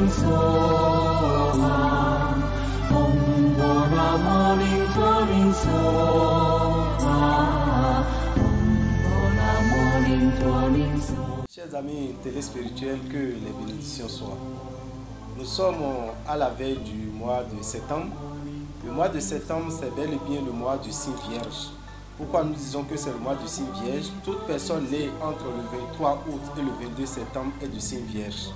Chers amis téléspirituels, que les bénédictions soient. Nous sommes à la veille du mois de septembre. Le mois de septembre, c'est bel et bien le mois du signe vierge. Pourquoi nous disons que c'est le mois du signe vierge? Toute personne née entre le 23 août et le 22 septembre est du signe vierge.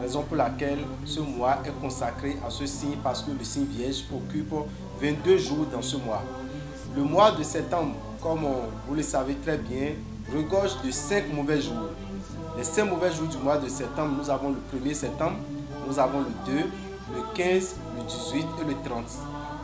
Raison pour laquelle ce mois est consacré à ce signe, parce que le signe vierge occupe 22 jours dans ce mois. Le mois de septembre, comme vous le savez très bien, regorge de 5 mauvais jours. Les 5 mauvais jours du mois de septembre, nous avons le 1er septembre, nous avons le 2, le 15, le 18 et le 30.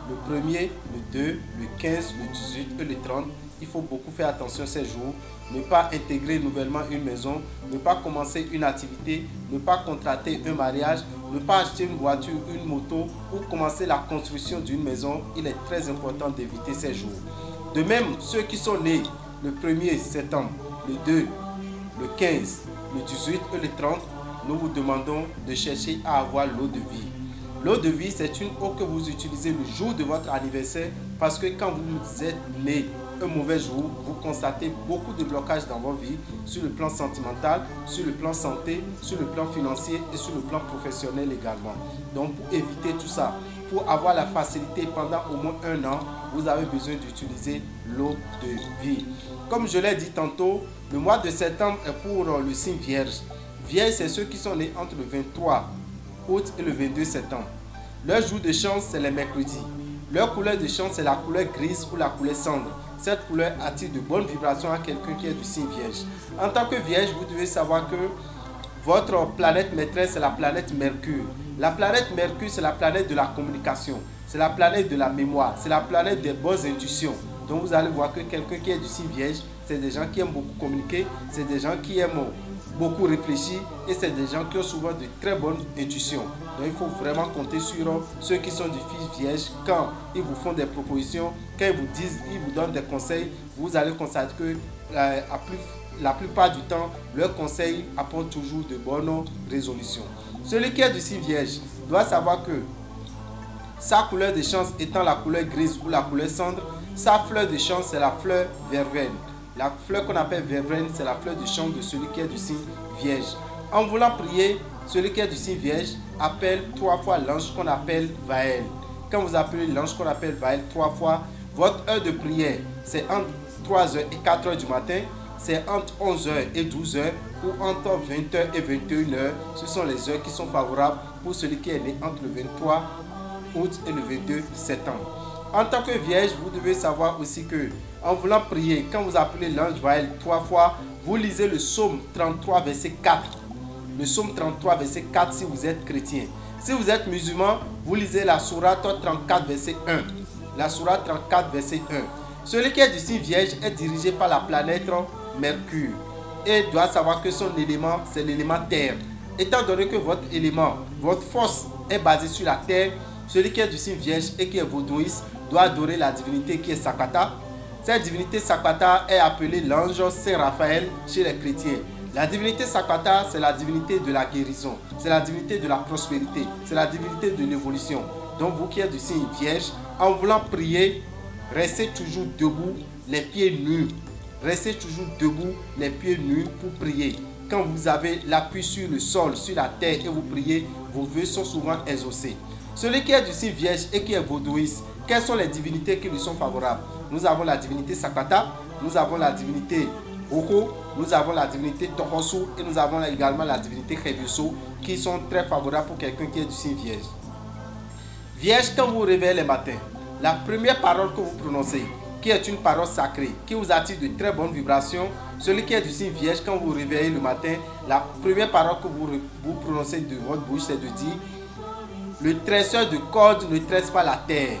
Le 1er, le 2, le 15, le 18 et le 30. Il faut beaucoup faire attention ces jours. Ne pas intégrer nouvellement une maison, ne pas commencer une activité, ne pas contracter un mariage, ne pas acheter une voiture, une moto ou commencer la construction d'une maison. Il est très important d'éviter ces jours. De même, ceux qui sont nés le 1er septembre, le 2, le 15, le 18 et le 30, nous vous demandons de chercher à avoir l'eau de vie. L'eau de vie, c'est une eau que vous utilisez le jour de votre anniversaire, parce que quand vous êtes né un mauvais jour, vous constatez beaucoup de blocages dans vos vies, sur le plan sentimental, sur le plan santé, sur le plan financier et sur le plan professionnel également. Donc pour éviter tout ça, pour avoir la facilité pendant au moins 1 an, vous avez besoin d'utiliser l'eau de vie. Comme je l'ai dit tantôt, le mois de septembre est pour le signe vierge. Vierge, c'est ceux qui sont nés entre le 23 août et le 22 septembre. Leur jour de chance, c'est les mercredis. Leur couleur de chance, c'est la couleur grise ou la couleur cendre. Cette couleur attire de bonnes vibrations à quelqu'un qui est du signe vierge. En tant que vierge, vous devez savoir que votre planète maîtresse, c'est la planète Mercure. La planète Mercure, c'est la planète de la communication. C'est la planète de la mémoire. C'est la planète des bonnes intuitions. Donc vous allez voir que quelqu'un qui est du signe vierge, c'est des gens qui aiment beaucoup communiquer, c'est des gens qui aiment beaucoup réfléchir et c'est des gens qui ont souvent de très bonnes intuitions. Donc il faut vraiment compter sur ceux qui sont du signe vierge. Quand ils vous font des propositions, quand ils vous disent, ils vous donnent des conseils, vous allez constater que la plupart du temps, leurs conseils apportent toujours de bonnes résolutions. Celui qui est du signe vierge doit savoir que sa couleur de chance étant la couleur grise ou la couleur cendre, sa fleur de chance c'est la fleur verveine. La fleur qu'on appelle verveine, c'est la fleur de chance de celui qui est du signe vierge. En voulant prier, celui qui est du signe vierge appelle 3 fois l'ange qu'on appelle Vaël. Quand vous appelez l'ange qu'on appelle Vaël 3 fois, votre heure de prière, c'est entre 3h et 4h du matin, c'est entre 11h et 12h ou entre 20h et 21h. Ce sont les heures qui sont favorables pour celui qui est né entre le 23 août et le 22 septembre. En tant que vierge, vous devez savoir aussi que en voulant prier, quand vous appelez l'ange Vaël 3 fois, vous lisez le psaume 33 verset 4. Le psaume 33 verset 4 si vous êtes chrétien. Si vous êtes musulman, vous lisez la sourate 34 verset 1. La sourate 34 verset 1. Celui qui est du signe vierge est dirigé par la planète Mercure et doit savoir que son élément, c'est l'élément terre. Étant donné que votre élément, votre force est basée sur la terre, celui qui est du signe vierge et qui est vaudouiste doit adorer la divinité qui est Sakata. Cette divinité Sakata est appelée l'ange Saint-Raphaël chez les chrétiens. La divinité Sakata, c'est la divinité de la guérison, c'est la divinité de la prospérité, c'est la divinité de l'évolution. Donc vous qui êtes du signe vierge, en voulant prier, restez toujours debout, les pieds nus. Restez toujours debout, les pieds nus pour prier. Quand vous avez l'appui sur le sol, sur la terre et vous priez, vos vœux sont souvent exaucés. Celui qui est du signe vierge et qui est vaudouiste, quelles sont les divinités qui lui sont favorables? Nous avons la divinité Sakata, nous avons la divinité Oko, nous avons la divinité Tohosu et nous avons également la divinité Khebuso qui sont très favorables pour quelqu'un qui est du signe vierge. Vierge, quand vous vous réveillez le matin, la première parole que vous prononcez, qui est une parole sacrée, qui vous attire de très bonnes vibrations, celui qui est du signe vierge, quand vous vous réveillez le matin, la première parole que vous prononcez de votre bouche, c'est de dire: le tresseur de cordes ne tresse pas la terre.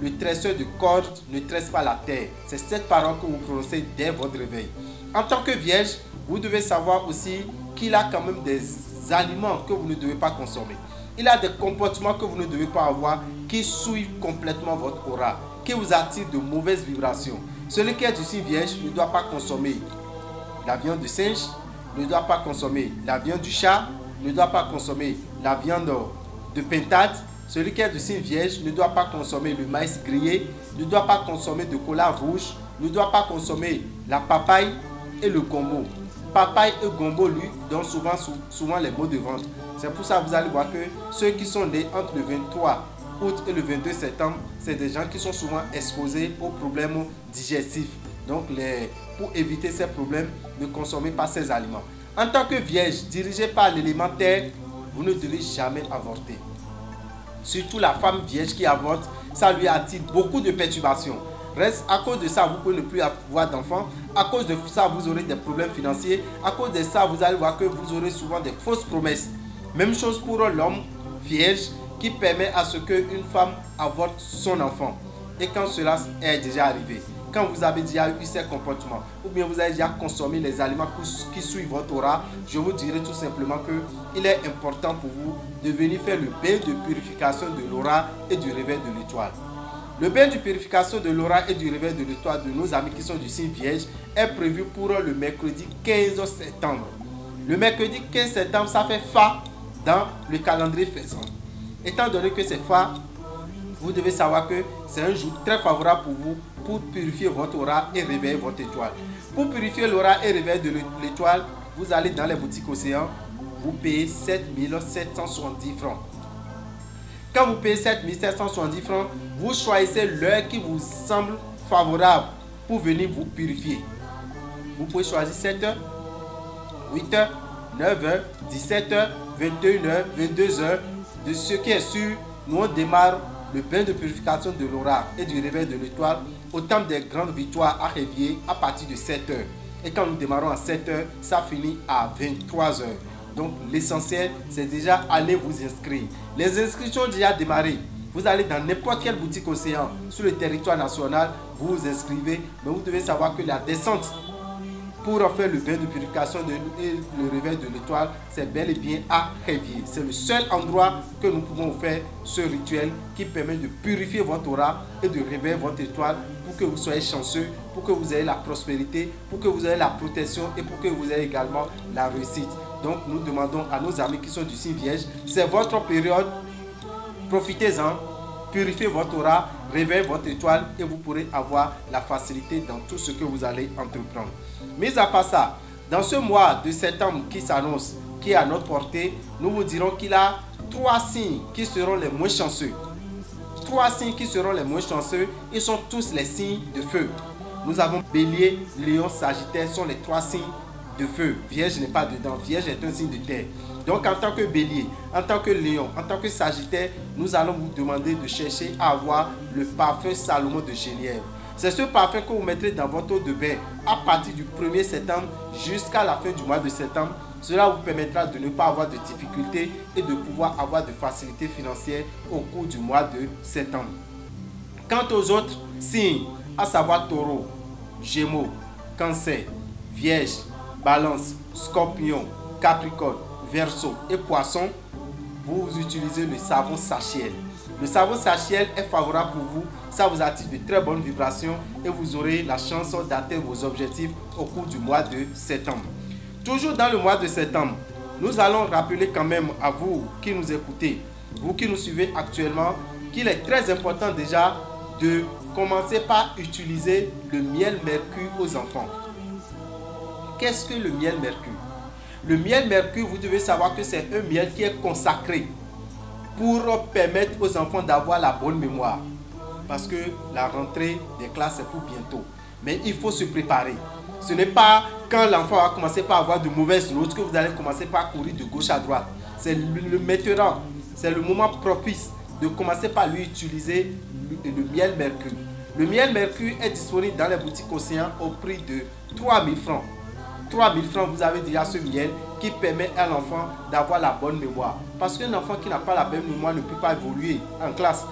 Le tresseur de cordes ne tresse pas la terre. C'est cette parole que vous prononcez dès votre réveil. En tant que vierge, vous devez savoir aussi qu'il a quand même des aliments que vous ne devez pas consommer. Il a des comportements que vous ne devez pas avoir qui souillent complètement votre aura, qui vous attirent de mauvaises vibrations. Celui qui est du signe vierge ne doit pas consommer la viande de singe, ne doit pas consommer la viande du chat, ne doit pas consommer la viande de pintade. Celui qui est de signe vierge ne doit pas consommer le maïs grillé, ne doit pas consommer de cola rouge, ne doit pas consommer la papaye et le gombo. Papaye et gombo lui donnent souvent les maux de ventre. C'est pour ça que vous allez voir que ceux qui sont nés entre le 23 août et le 22 septembre, c'est des gens qui sont souvent exposés aux problèmes digestifs. Donc pour éviter ces problèmes, ne consommez pas ces aliments. En tant que vierge, dirigée par l'élément terre, vous ne devez jamais avorter. Surtout la femme vierge qui avorte, ça lui attire beaucoup de perturbations. Reste, à cause de ça, vous pouvez ne plus avoir d'enfants. À cause de ça, vous aurez des problèmes financiers. À cause de ça, vous allez voir que vous aurez souvent des fausses promesses. Même chose pour l'homme vierge qui permet à ce qu'une femme avorte son enfant. Et quand cela est déjà arrivé, quand vous avez déjà eu ces comportements, ou bien vous avez déjà consommé les aliments qui suivent votre aura, je vous dirai tout simplement qu'il est important pour vous de venir faire le bain de purification de l'aura et du réveil de l'étoile. Le bain de purification de l'aura et du réveil de l'étoile de nos amis qui sont du signe vierge est prévu pour le mercredi 15 septembre. Le mercredi 15 septembre, ça fait fa dans le calendrier faisant. Étant donné que c'est fa, vous devez savoir que c'est un jour très favorable pour vous pour purifier votre aura et réveiller votre étoile. Pour purifier l'aura et réveiller de l'étoile, vous allez dans les boutiques Océan, vous payez 7 770 francs. Quand vous payez 7 770 francs, vous choisissez l'heure qui vous semble favorable pour venir vous purifier. Vous pouvez choisir 7h, 8h, 9h, 17h, 21h, 22h. De ce qui est sûr, nous on démarre le bain de purification de l'aura et du réveil de l'étoile au temps des grandes victoires à Révier à partir de 7h. Et quand nous démarrons à 7h, ça finit à 23h. Donc l'essentiel, c'est déjà aller vous inscrire. Les inscriptions ont déjà démarré. Vous allez dans n'importe quelle boutique Océan sur le territoire national, vous vous inscrivez, mais vous devez savoir que la descente pour faire le bain de purification et le réveil de l'étoile, c'est bel et bien à Révier. C'est le seul endroit que nous pouvons faire ce rituel qui permet de purifier votre aura et de réveiller votre étoile pour que vous soyez chanceux, pour que vous ayez la prospérité, pour que vous ayez la protection et pour que vous ayez également la réussite. Donc nous demandons à nos amis qui sont du signe vierge, c'est votre période, profitez-en, purifiez votre aura, réveillez votre étoile et vous pourrez avoir la facilité dans tout ce que vous allez entreprendre. Mais à part ça, dans ce mois de septembre qui s'annonce, qui est à notre portée, nous vous dirons qu'il y a 3 signes qui seront les moins chanceux. 3 signes qui seront les moins chanceux, ils sont tous les signes de feu. Nous avons Bélier, Lion, Sagittaire, sont les 3 signes de feu. Vierge n'est pas dedans, Vierge est un signe de terre. Donc en tant que Bélier, en tant que Lion, en tant que Sagittaire, nous allons vous demander de chercher à avoir le parfum Salomon de Genièvre. C'est ce parfum que vous mettrez dans votre eau de bain à partir du 1er septembre jusqu'à la fin du mois de septembre. Cela vous permettra de ne pas avoir de difficultés et de pouvoir avoir de facilités financières au cours du mois de septembre. Quant aux autres signes, à savoir Taureau, Gémeaux, Cancer, Vierge, Balance, Scorpion, Capricorne, Verseau et Poisson, vous utilisez le savon Sachiel. Le savon Sachiel est favorable pour vous, ça vous attire de très bonnes vibrations et vous aurez la chance d'atteindre vos objectifs au cours du mois de septembre. Toujours dans le mois de septembre, nous allons rappeler quand même à vous qui nous écoutez, vous qui nous suivez actuellement, qu'il est très important déjà de commencer par utiliser le miel mercure aux enfants. Qu'est-ce que le miel mercure? Le miel mercure, vous devez savoir que c'est un miel qui est consacré pour permettre aux enfants d'avoir la bonne mémoire. Parce que la rentrée des classes est pour bientôt. Mais il faut se préparer. Ce n'est pas quand l'enfant va commencer par avoir de mauvaises notes que vous allez commencer par courir de gauche à droite. C'est le maintenant, c'est le moment propice de commencer par lui utiliser le miel mercure. Le miel mercure est disponible dans les boutiques Océan au prix de 3 000 francs. 3 000 francs, vous avez déjà ce miel qui permet à l'enfant d'avoir la bonne mémoire. Parce qu'un enfant qui n'a pas la bonne mémoire ne peut pas évoluer en classe.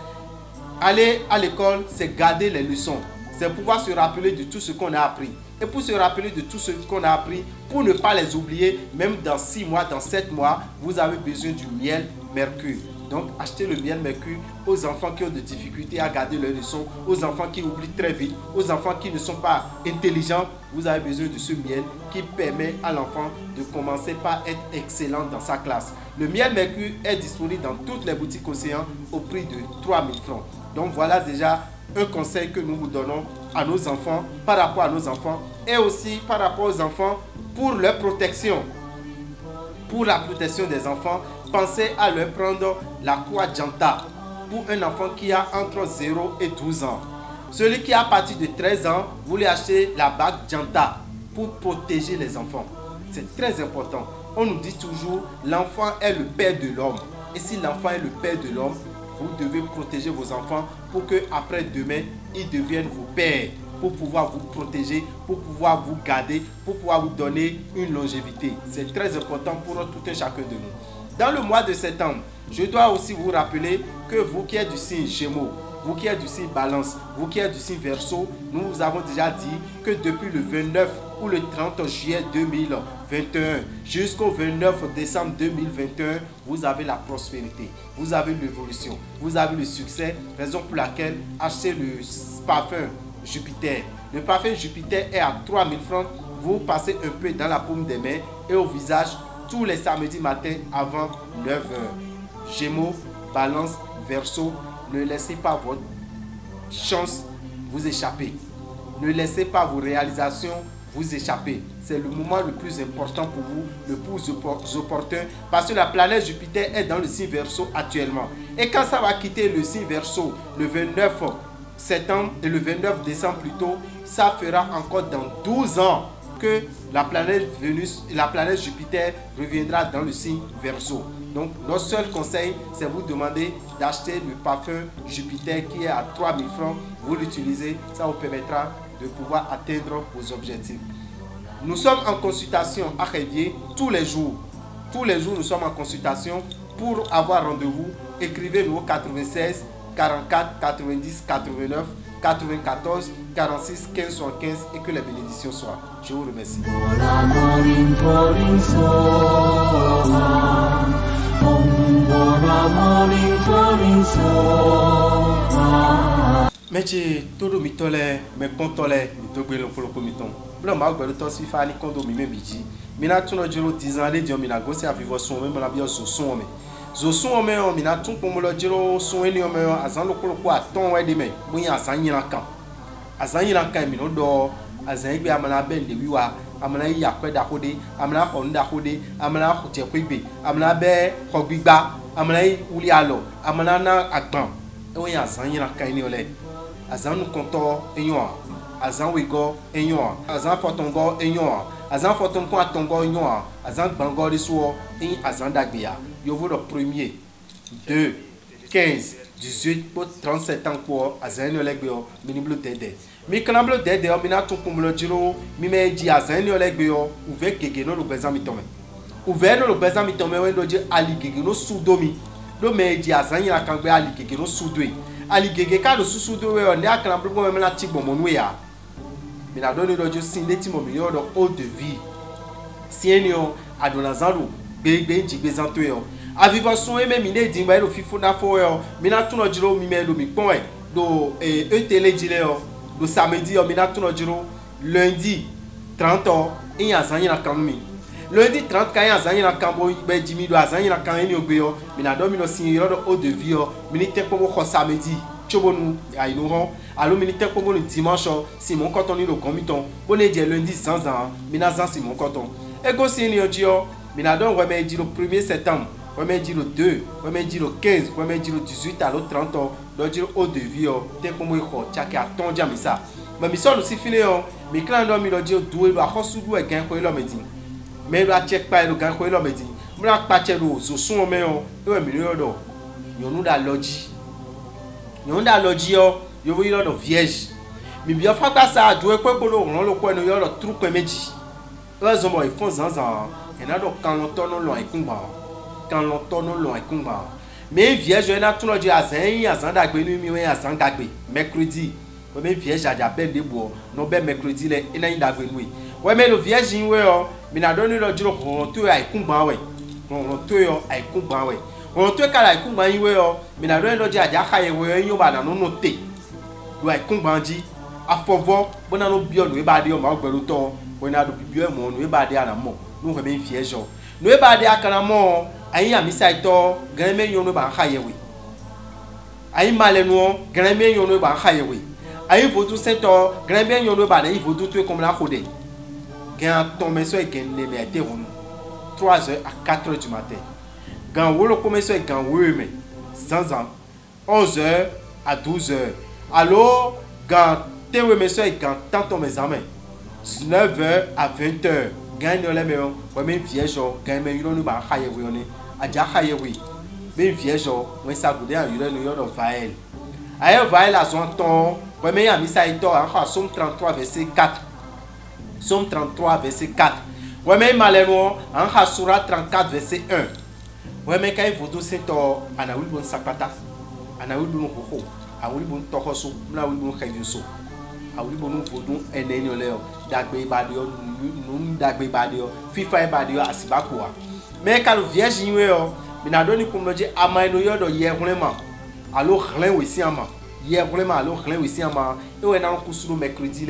Aller à l'école, c'est garder les leçons. C'est pouvoir se rappeler de tout ce qu'on a appris. Et pour se rappeler de tout ce qu'on a appris, pour ne pas les oublier, même dans 6 mois, dans 7 mois, vous avez besoin du miel mercure. Donc, achetez le miel mercure aux enfants qui ont des difficultés à garder leurs leçons, aux enfants qui oublient très vite, aux enfants qui ne sont pas intelligents. Vous avez besoin de ce miel qui permet à l'enfant de commencer par être excellent dans sa classe. Le miel mercure est disponible dans toutes les boutiques Océan au prix de 3 000 francs. Donc, voilà déjà un conseil que nous vous donnons à nos enfants, par rapport à nos enfants, et aussi par rapport aux enfants pour leur protection. Pour la protection des enfants, pensez à leur prendre la croix Janta pour un enfant qui a entre 0 et 12 ans. Celui qui a à partir de 13 ans, vous lui achetez la bague Janta pour protéger les enfants. C'est très important. On nous dit toujours, l'enfant est le père de l'homme. Et si l'enfant est le père de l'homme, vous devez protéger vos enfants pour que après demain, ils deviennent vos pères, pour pouvoir vous protéger, pour pouvoir vous garder, pour pouvoir vous donner une longévité. C'est très important pour tout un chacun de nous. Dans le mois de septembre, je dois aussi vous rappeler que vous qui êtes du signe Gémeaux, vous qui êtes du signe Balance, vous qui êtes du signe Verseau, nous vous avons déjà dit que depuis le 29 ou le 30 juillet 2021 jusqu'au 29 décembre 2021, vous avez la prospérité, vous avez l'évolution, vous avez le succès, raison pour laquelle achetez le parfum Jupiter. Le parfum Jupiter est à 3 000 francs. Vous passez un peu dans la paume des mains et au visage tous les samedis matins avant 9 h. Gémeaux, Balance, Verseau, ne laissez pas votre chance vous échapper. Ne laissez pas vos réalisations vous échapper. C'est le moment le plus important pour vous, le plus opportun, parce que la planète Jupiter est dans le signe Verseau actuellement. Et quand ça va quitter le signe Verseau le 29 septembre et le 29 décembre plutôt, ça fera encore dans 12 ans que la planète Vénus, la planète Jupiter reviendra dans le signe Verseau. Donc notre seul conseil, c'est vous demander d'acheter le parfum Jupiter qui est à 3 000 francs. Vous l'utilisez, ça vous permettra de pouvoir atteindre vos objectifs. Nous sommes en consultation à Révier tous les jours. Tous les jours, nous sommes en consultation. Pour avoir rendez-vous, écrivez-nous au 96 44 90 89 94 46 15 75 et que les bénédictions soient. Je vous remercie. Meche todo mitole me kontole mitogbe lo koloko miton blo ma gbe to si fa ni kondo mi mebiji mina tuno jiro 10 ans le dio mina go se avivo son me na bi o son me zo son me o mina tun ko mo lo jiro son eni o me azan lo koloko aton we de me bo yan azan yin kan mi no do azan igbe amana ben de wiwa amana yi akweda kode amana ko nda kode amana ko te ko igbe amana be ko gbigba amana yi uli alo amana na agban e wo yan azan yin kan ni ole azan konto enyo azan wego enyo azan fotongo enyo azan foton ko atongo enyo azan gbango riso en azan dagbia yo vous le premier 2 15 18 pour 37 ans pour azan no legbeo miniblo dede mi kanablo dede o mina tun kumlo jiro mi meji azan no legbeo uve gege no lo bezan mi tome uve no lo bezan mi tome we do je ali gege no sudomi do meji azan yin kan gbe ali gege no sudwe ali gege ka do susu do we o ni akran blugo me na tigbo mo nu ya mi na do ni dojo sin leti mo mi yo do eau de vie si enio adonazalo gbe njigbe zanto yo avivo sun e me mi le din ba lo fifo na fo yo mi na tun ojiro mi me lo mi pon e do tele jile yo do samedi yo mi na tun ojiro lundi 30 ans in azan yin kan mi lundi 30 kan azan yin kan bo be jimi do azan yin kan eni ogbe yo mi na do mi no sin yo do eau de vie yo mi ni te ko mo samedi chobonu ainu ron alo mi ni te ko mo dimanche si mon coton ni lo komiton bo le je lundi sans an mi na sans si mon coton e go si ni ojo mi na do we me di le 1er septembre we me di le 2 we me di le 15 we me di le 18 alo 30 ans do di eau de vie yo te ko mo ko chake aton ja mi sa mais mi so lo si fini yo mi clan do mi lo di do lo akosu do e gan ko lo medin me lo a check pa lo gan ko lo medin mo la pa che lo zo sun o me yo e mi lo do yonu da loji yo yo wi lo do vierge mi bi o fa gba sa adu e pe ko lo ran lo ko enu yo lo trupe meji o zo mo ifon zanzan e na do kan lo tono lo ikunba me vierge na tun lo je azan dagbe ni mi we azan dagbe mercredi o me vierge aja be debo no be mercredi le ina yin dagbe nu we me lo vierge we o mi na do ni lo jiro ron to ikunba we on te kala ikumba yiwe yo mina do ndo ji aja khaye we yin ba na no te do ikumba ji afovo bona no bio no e ba de o ma gbero to we na do bibio e mo no e ba de ana mo no ko me fie jo no e ba de akana mo ayin amisa ito gan me yon no ba khaye we ayin male no gan me yon no ba khaye we ayin votu sento gan me yon no ba de votu to comme la khode gan ton meso e gen ne me ate ronu 3h à 4h du matin. Quand vous commencez quand vous aimez, 100 ans, 11h à 12h. Alors, quand vous aimez quand tant mes amis, 9h à 20h. Quand vous aimez, vous aimez vierge, quand vous aimez, vous aimez, vous aimez, même vierge, vous aimez, vous aimez, vael. Ailleurs, vael à son temps, vous aimez, Somme 33, verset 4. Somme 33, verset 4. Ouais, mais malheureusement, en Surah 34, verset 1. Ouais, mais quand il faut tout c'est en Anaoul bon sapata, Anaoul bon hoho, Aoul bon tohoso, Naoul bon kaiduso, Aoul bon vodou, et nénoleo, Dagbe badio, Num Dagbe badio, Fifa badio, Asibakoa. Mais quand le vierge yéo, Minadoni pour me dire, Amaino yodo hier vraiment, alors rien aussi à ma, hier vraiment, alors rien aussi à ma, et on est dans le cousou mercredi,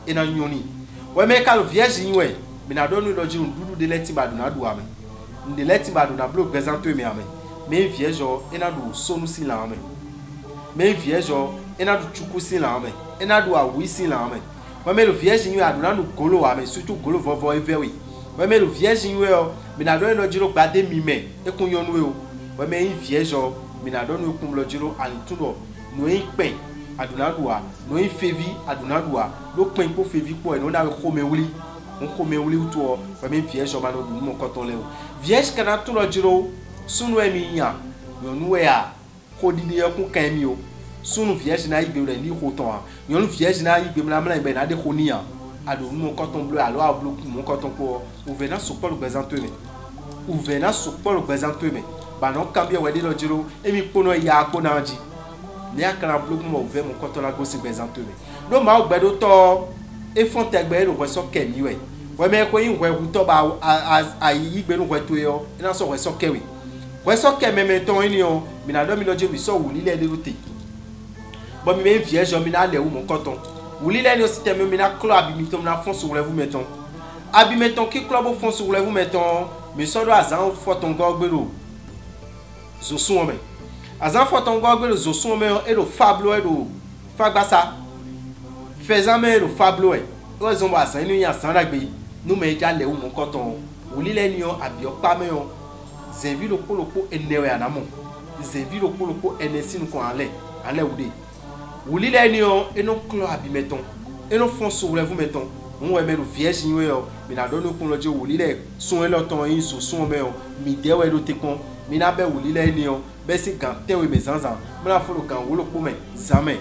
et dans Yoni. Ouais, mais quand le vierge yéo, mina don no doji ndudu de leti badu na do ame nde leti badu na blo présente me ame me viejo ena do sonu si la ame me viejo ena do chuku si la ame ena do awi si la ame wa me lo viejo yin adu na do golo ame surtout golo vovo evewi wa me lo viejo yin o mina don no jiro gbade mi me ekun yonu o wa me yin viejo mina don no kun lo jiro ani tudo no yin pe aduna do a no yin fevi aduna do a lo pen ko fevi ko e no na ko me wuli on come wuli uto wa me vierge ma no du mo koton le vierge kana to lo jiro sunu emi ya yonu ya kodidi ya ku kan mi o sunu vierge na igbe re ni koton a yonu vierge na igbe mla mla igbe na de koni ya ado mo koton bleu alo a bleu mo koton ko ouvena so Paul présente me ouvena so Paul présente me ba no kambia we de lo jiro emi pono ya ko na ji ni akara bleu mo ouve mo koton la go se présente me do ma ogbedo to e fonte egbe lo so kemi we we me ko yin we to ba ayi gbe nu we to yo ina so we so kewi we so ke me ton ni o mi na do mi loje mi so wuli le de route bo mi me vierge mi na le wu mon coton wuli le ni o système mi na clo abi mi to na fond sur vous mettons abi mettons ki club au fond sur vous mettons mi so do azan fo ton go gbero zo sun me azan fo ton go gbero zo sun me e lo fablo e lo fagbasa faisant me lo fablo e o zo ba san ni yan san ragbe nous me ja le wu mon coton wuli le ni o abi o pa me o zevi lo poloko enewe anamo zevi lo poloko enesi nu ko ale ude wuli le ni o eno klo abi meton eno fon so vous meton on we me lo vierge ni we o mi na do no kun loje wuli le sun e lo ton yin so sun me o mi de we lo te kon mi na be wuli le ni o be si gan te we me zanzan mo na fo lo gan wo lo po me jamais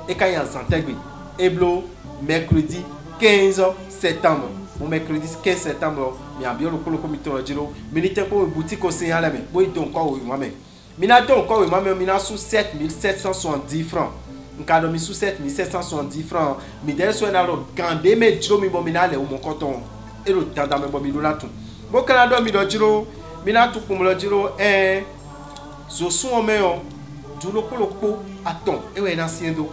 e ka yan santegbe eblo mercredi 15 septembre. Mon mercredi 15 septembre, mi abio lo kolo komito lo jiro. Mi ni tempo boutique au Seigneur là mais. Boy don ko o moi-même. Mi na don ko o moi-même mi na sous 7770 francs. Nkado mi sous 7770 francs. Mi der so na lo gande me jiro mi bo mi na le o mon coton. E lo tanda me bo mi do la tun. Bo kana do mi do jiro. Mi na tu kum lo jiro zo sun o me o. Du lo kolo ko aton. E we na siendo.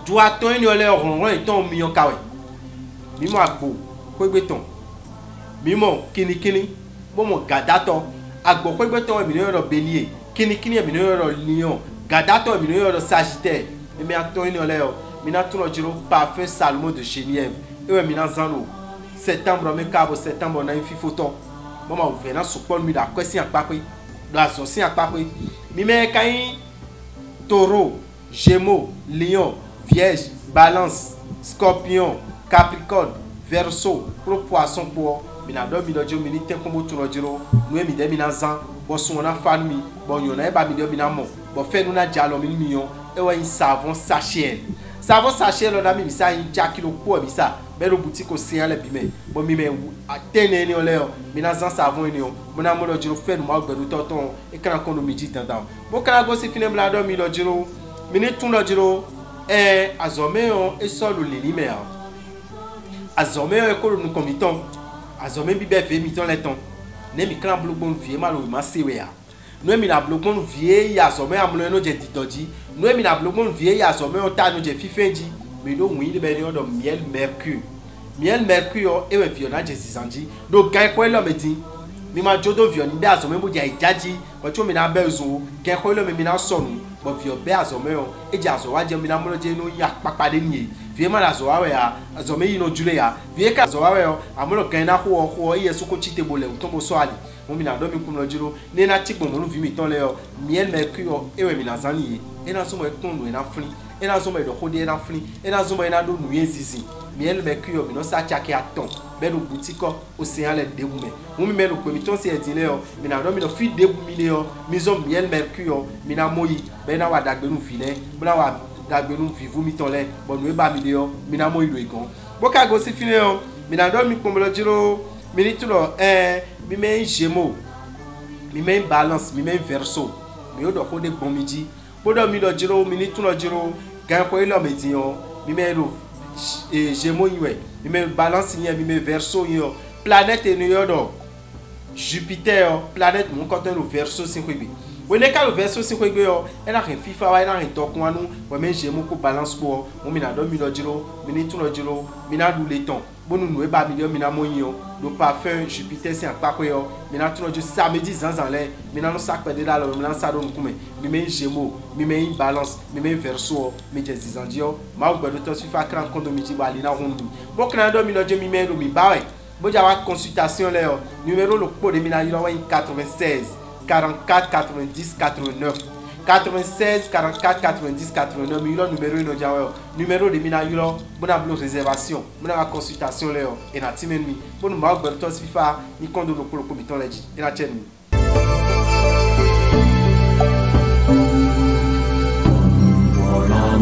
Du aton ni o le ron ton mi yon kawe. Mimo agbo kwegbeton mimo kinikini bomo gadato agbo kwegbeton mi no ro bélier kinikini mi no ro lion gadato mi no ro sagittaire e mi aton ni ole o mi na tun lo jiro parfait salmo de Genièvre e we mi na zano septembre mi kabo septembre na fi photo bomo ouvre na support mi da kwesi apape do asosin apape mi me kan taureau gémeaux lion vierge balance scorpion Capricorne, Verseau, pro poisson pour mina do mi dojo mi ni te kombo tu rojiro nu e mi de mi na zan bo sun na fan mi bo yon na e ba mi de mi na mo bo fe nu na jalo mi million e wa yin savon sachet lo da mi sa yin jakilo po mi sa be lo boutique o se ale bi me bo mi me atene ni ole o mi na zan savon ni o mo na mo rojiro fe nu ma gbedu toton e kana kono mi ji dandan bo kana go si fine bla do mi rojiro mi ni tun rojiro azome o e so lo le ni me Azome e ko nu komiton azome bi be fe miton le ton ne mi kran blogbon vie ma lo ma sewe ya no mi na blogbon vie ya so me amlo no je didoji no mi na blogbon vie ya so me o ta no je fifenji me do wi be ni odo miel mercure o e we vie na je zizanji do gan ko lo me din mi ma jodo vie ni be aso me mo je ijaji ko tu mi na be zo gan ko lo mi na sonu bo vie be aso me o e je aso wa je mi na mo je no ya papade ni vie ma la zo wa ya aso me yi no jule ya vie ka zo wa o amulo gan na ho iye so ko chite bole o to mo so ali mo mi na do mi kum lo jiro ni na ti gbon mo vi mi ton le o miel mercure o e we mi na zani e na so mo e ton no e na frin e na so mo e do khodi e na frin e na so mo e na do nu zizi miel mercure mi no sa chake aton be do boutique océan le debu me mo mi me lo pe mi ton se e din le o mi na do mi no fi debu mi le o mi zo miel mercure mi na moyi be na wa dagbe nu file mo na wa dagbe nu vivu mi ton le bo nu e ba mi le o mi na moyi lo igan bo ka go si file o mi na do mi kum lo jiro mi ni tulo mi me Gémeaux mi me Balance mi me Verseau mi o do ko de bon midi bo do mi do jiro mi ni tulo jiro gan ko ilo me din o mi me ro Gémeaux yiwe mi me Balance yin mi me Verseau yin planète ni yo do Jupiter planète mon côté le Verseau 5 bi we ne ka le Verseau 5 bi o e na ken FIFA wa e na ken to kun anu we me Gémeaux ko Balance ko mo mi na do mi do jiro mi ni tulo jiro mi na du le ton bonu nu e ba mi na moyin o do parfum Jupiter si apa ko yo mi na tuno jo samedi zanzan le mi na no sac pede da lo mi na sa do nkume mi me Gémeaux mi me Balance mi me Verseau mi je zizandio ma gbedo to FIFA kran kondo mi ti ba li na hundu bo kran do mi no je mi me do mi ba we bo ja wa consultation le o numéro lo po de mi na yo wa 96 44 90 89 96 44 90 89 mi lo numéro no ja wa numéro de mi na yo bona blo réservation bona consultation le o e na timen mi bonu ma gbedo to FIFA ni kondo lo ko biton leji e na chen mi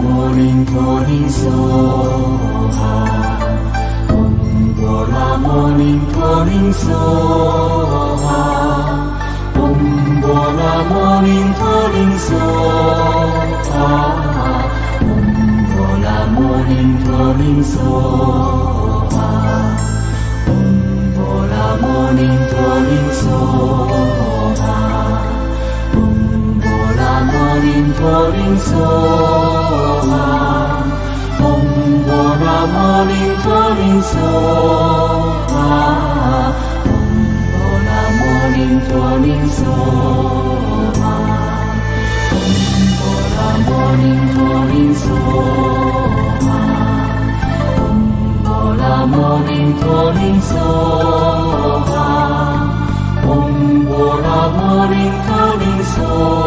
morning calling soha Bola morning calling soha Bola morning calling soha Bola morning calling soha Bola morning calling soha Bola morning calling soha Bola morning calling soha Bola morning calling soha Bola morning calling soha Bola morning calling soha Bola morning calling soha